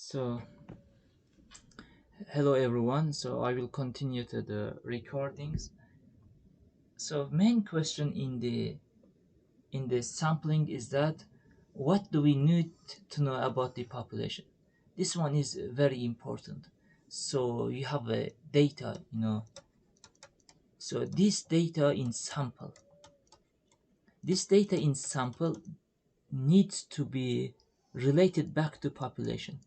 So, hello everyone. So I will continue to the recordings. So main question in the sampling is that what do we need to know about the population? This one is very important. So you have a data. So this data in sample needs to be related back to population.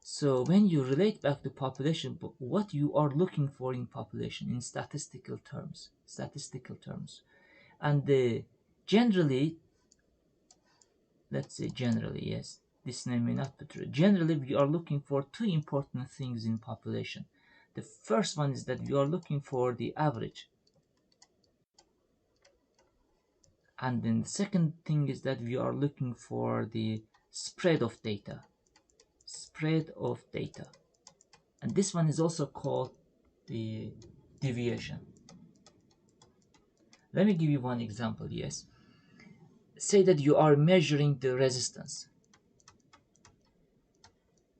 So when you relate back to population, what you are looking for in population in statistical terms, and generally, let's say generally, yes, this name may not be true. Generally, we are looking for two important things in population. The first one is that we are looking for the average, and then the second thing is that we are looking for the spread of data. Spread of data, and this one is also called the deviation. Let me give you one example. Yes, say that you are measuring the resistance.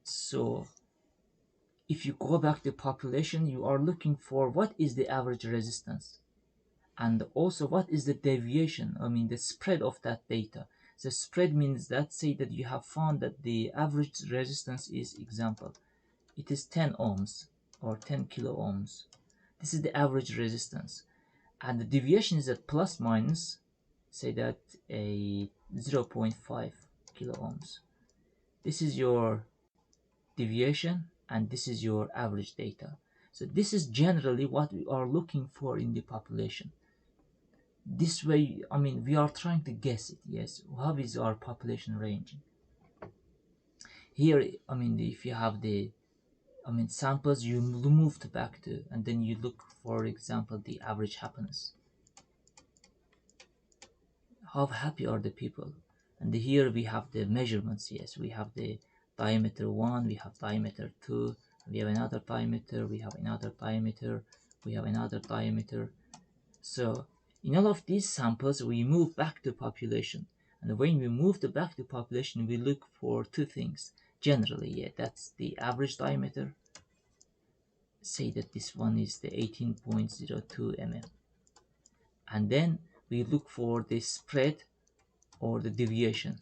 So if you go back to population, you are looking for what is the average resistance, and also what is the deviation, the spread of that data. The spread means that, say that you have found that the average resistance is, example, it is 10 ohms or 10 kilo ohms. This is the average resistance, and the deviation is at plus minus, say that a 0.5 kilo ohms. This is your deviation, and this is your average data. So this is generally what we are looking for in the population. This way, we are trying to guess it. Yes, how is our population ranging? Here, if you have the samples, you move to back to, and then you look, for example, the average happiness. How happy are the people? And here we have the measurements. Yes, we have the diameter 1, we have diameter 2, we have another diameter, we have another diameter, we have another diameter. So in all of these samples, we move back to population, and when we move back to population, we look for two things generally. Yeah, that's the average diameter. Say that this one is the 18.02 mm, and then we look for the spread or the deviation.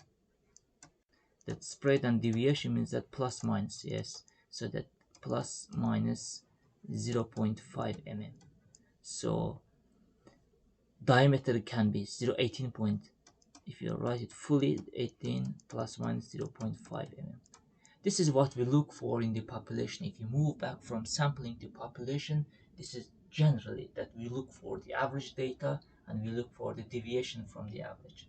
That spread and deviation means that plus minus, yes, so that plus minus 0.5 mm. So diameter can be 0.18 point, if you write it fully, 18 plus minus 0.5 mm. This is what we look for in the population. If you move back from sampling to population, this is generally that we look for the average data, and we look for the deviation from the average.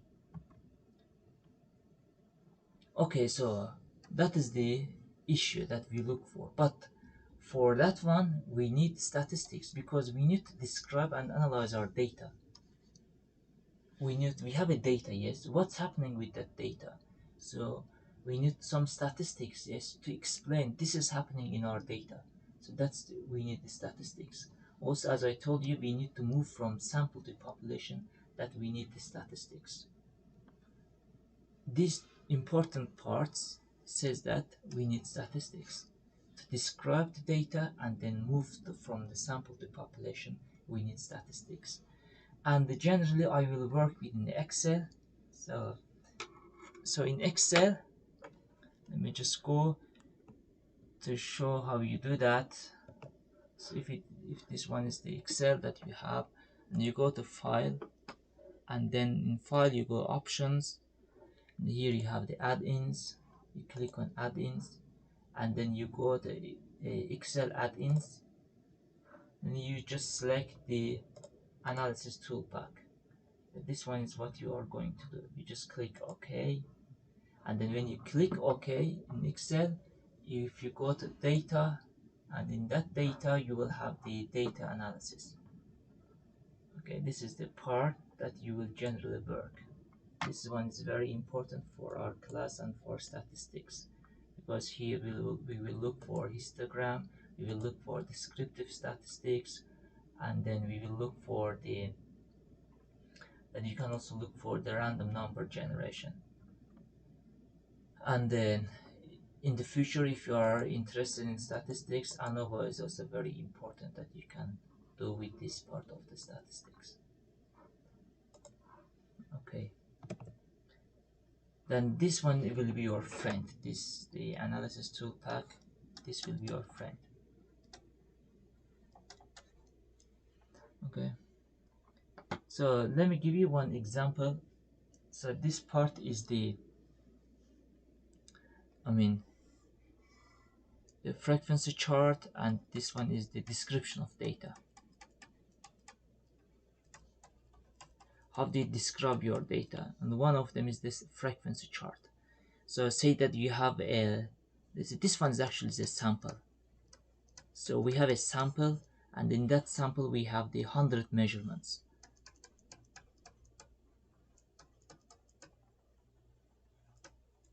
Okay, so that is the issue that we look for. But for that one, we need statistics, because we need to describe and analyze our data. We have a data, yes. What's happening with that data? So we need some statistics, yes, to explain this is happening in our data. So we need the statistics. Also, as I told you, we need to move from sample to population, that we need the statistics. These important parts says that we need statistics to describe the data, and then move from the sample to population. We need statistics, and generally I will work within Excel. So in Excel, let me just go to show how you do that. So if this one is the Excel that you have, and you go to File, and then in File you go Options, and here you have the add-ins. You click on add-ins, and then you go to Excel add-ins, and you just select the analysis toolpack. This one is what you are going to do. You just click OK, and then when you click OK in Excel, if you go to data, and in that data you will have the data analysis. Okay, this is the part that you will generally work. This one is very important for our class and for statistics, because here we will look for histogram, we will look for descriptive statistics, and then we will look for the, and you can also look for the random number generation. And then in the future, if you are interested in statistics, ANOVA is also very important that you can do with this part of the statistics. Okay, then this one will be your friend. This, the analysis tool pack, this will be your friend. Okay, so let me give you one example. So this part is the the frequency chart, and this one is the description of data. How do you describe your data? And one of them is this frequency chart. So say that you have a, this one is actually a sample. So we have a sample, and in that sample we have the 100 measurements.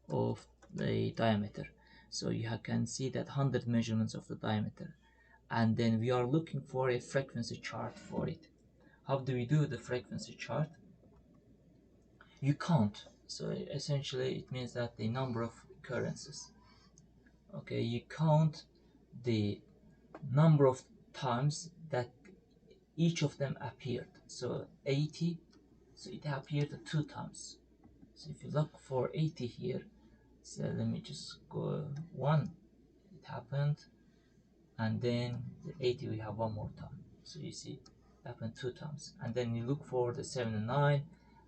Of the diameter. So you can see that 100 measurements of the diameter. And then we are looking for a frequency chart for it. How do we do the frequency chart? You count. So essentially it means that the number of occurrences. Okay, you count the number of times that each of them appeared. So 80, so it appeared 2 times. So if you look for 80 here, so let me just go 1, it happened, and then the 80 we have 1 more time. So you see it happened 2 times. And then you look for the 79,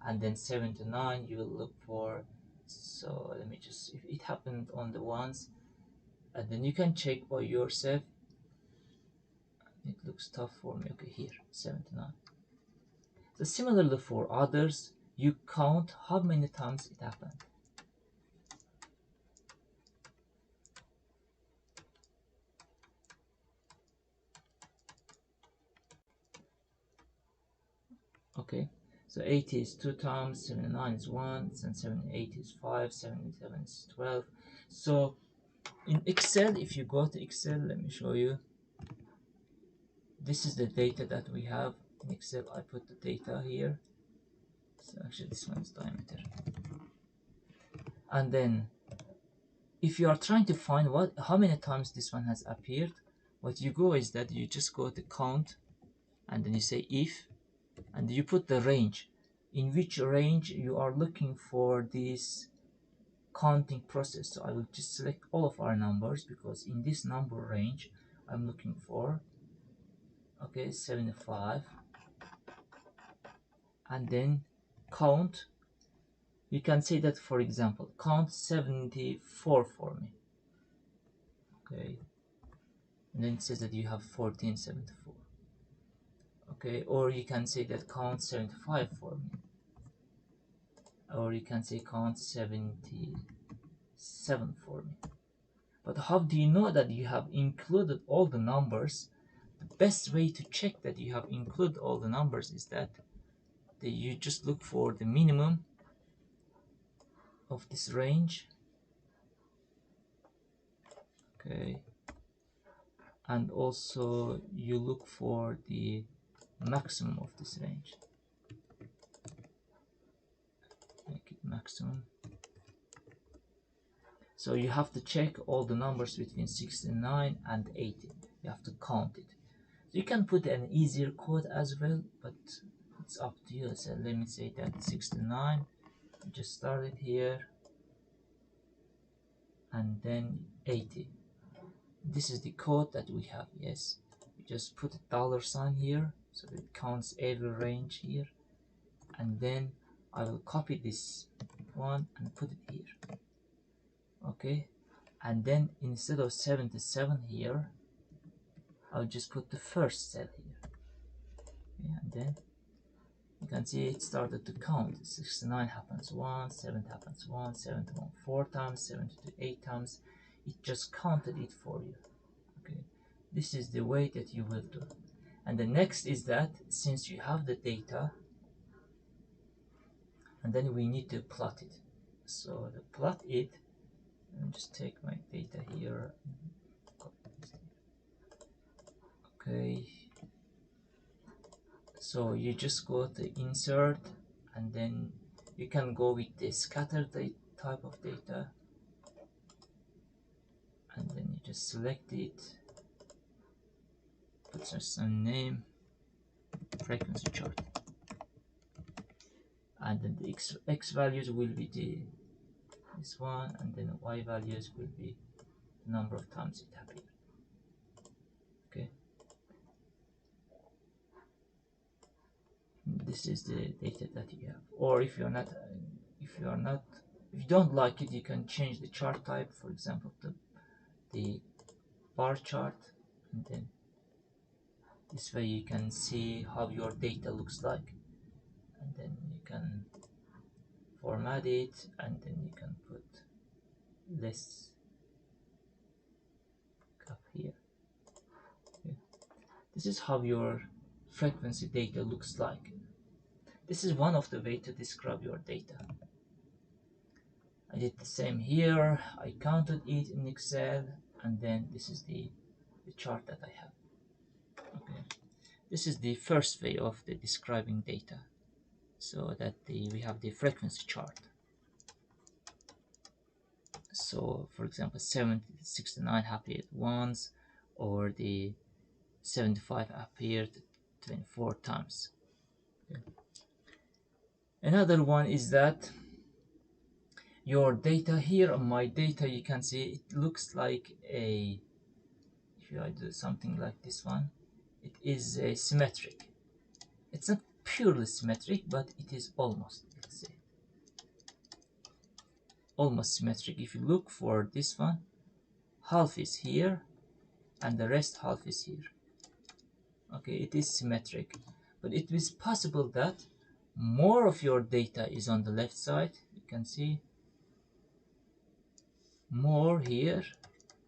and then 79 you will look for, so let me just, if it happened on the ones, and then you can check by yourself. It looks tough for me. Okay, here 79. So similarly for others, you count how many times it happened. Okay, so 80 is 2 times, 79 is 1, and 78 is 5, 77 is 12. So in Excel, if you go to Excel, let me show you. This is the data that we have in Excel. I put the data here. So actually this one is diameter. And then if you are trying to find how many times this one has appeared, what you go is that you just go to count, and then you say if, and you put the range, in which range you are looking for this counting process. So I will just select all of our numbers, because in this number range I'm looking for, okay, 75, and then count. You can say that, for example, count 74 for me, okay, and then it says that you have 1474. Okay, or you can say that count 75 for me, or you can say count 77 for me. But how do you know that you have included all the numbers? The best way to check that you have included all the numbers is that you just look for the minimum of this range, okay, and also you look for the maximum of this range. Make it maximum. So you have to check all the numbers between 69 and 80. You have to count it. You can put an easier code as well, but it's up to you. So let me say that 69, just start it here, and then 80. This is the code that we have. Yes, you just put a $sign here, so it counts every range here, and then I will copy this one and put it here. Okay, and then instead of 77 here, I'll just put the first cell here. Okay, and then you can see it started to count. 69 happens 1, 7 happens 1, 71 4 times, 72 8 times. It just counted it for you. Okay, this is the way that you will do. And the next is that since you have the data, and then we need to plot it. So to plot it, let me just take my data here. Okay, so you just go to insert, and then you can go with the scattered type of data, just select it, put some name, frequency chart, and then the x values will be this one, and then y values will be the number of times it appeared. Okay, this is the data that you have. Or if you don't like it, you can change the chart type, for example the bar chart, and then this way you can see how your data looks like, and then you can format it, and then you can put less up here. Okay. This is how your frequency data looks like. This is one of the way to describe your data. I did the same here. I counted it in Excel, and then this is the chart that I have. Okay, this is the first way of the describing data, so that we have the frequency chart. So for example 69 appeared once, or the 75 appeared 24 times. Okay. Another one is that your data here on my data, you can see it looks like a, if I do something like this one, it is a symmetric. It's not purely symmetric, but it is almost, let's say, almost symmetric. If you look for this one, half is here and the rest half is here. Okay, it is symmetric, but it is possible that more of your data is on the left side. You can see more here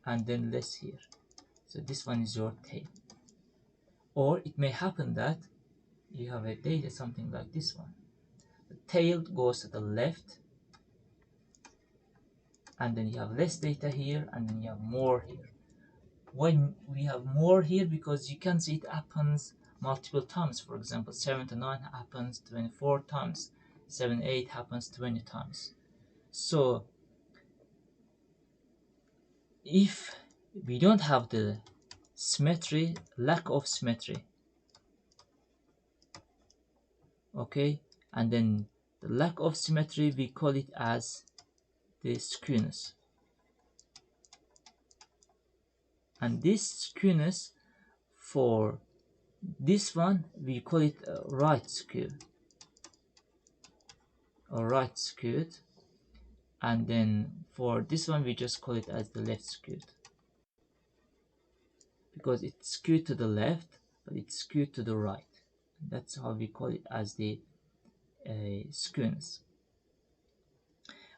and then less here. So this one is your tail. Or it may happen that you have a data something like this one. The tail goes to the left, and then you have less data here, and then you have more here. When we have more here, because you can see it happens multiple times. For example, 7 to 9 happens 24 times, 7 8 happens 20 times. So if we don't have the symmetry, lack of symmetry, okay, and then the lack of symmetry, we call it as the skewness. And this skewness, for this one we call it right skew or right skewed, and then for this one we just call it as the left skewed, because it's skewed to the left but it's skewed to the right. That's how we call it as the skewness.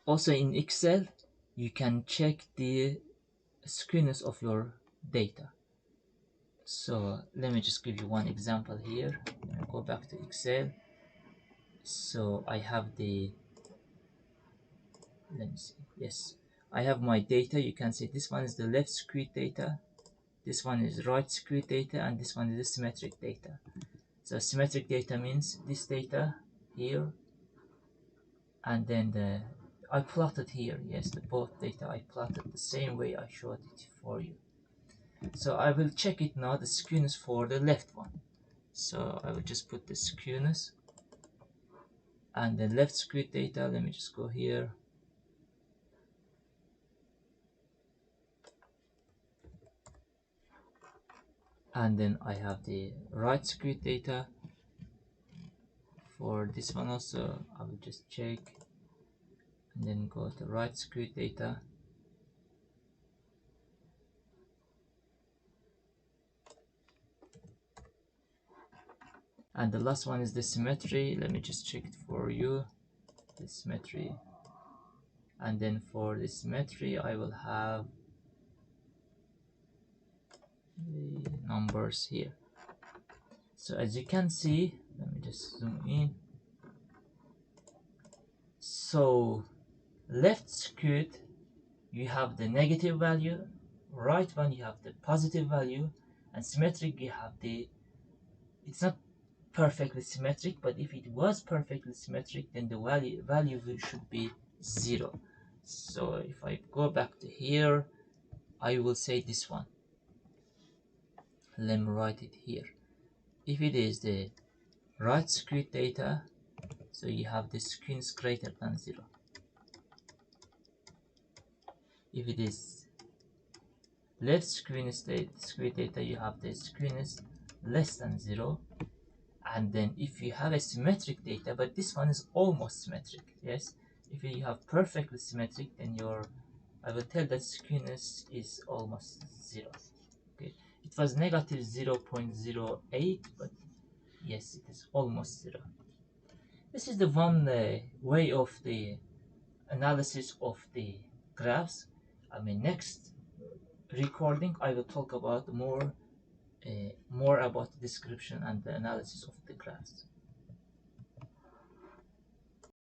Also in Excel you can check the skewness of your data. So let me just give you one example here. Go back to Excel. So I have the, let me see, yes, I have my data. You can see this one is the left skewed data, this one is right skewed data, and this one is the symmetric data. So symmetric data means this data here, and then I plotted here, yes, the both data I plotted the same way I showed it for you. So I will check it now, the skewness for the left one. So I will just put the skewness and the left skewed data. Let me just go here. And then I have the right skewed data for this one also. I will just check and then go to right skewed data. And the last one is the symmetry. Let me just check it for you, the symmetry. And then for the symmetry I will have the numbers here. So as you can see, let me just zoom in. So left skewed you have the negative value, right one you have the positive value, and symmetric you have the, it's not perfectly symmetric, but if it was perfectly symmetric then the value should be 0. So if I go back to here, I will say this one. Let me write it here. If it is the right screen data, so you have the screen is greater than 0. If it is left screen data, you have the screen is less than 0. And then if you have a symmetric data, but this one is almost symmetric, yes, if you have perfectly symmetric, then I will tell that skewness is almost 0. Okay, it was negative 0.08, but yes, it is almost 0. This is the one way of the analysis of the graphs. I mean, next recording I will talk about more about the description and the analysis of the graphs.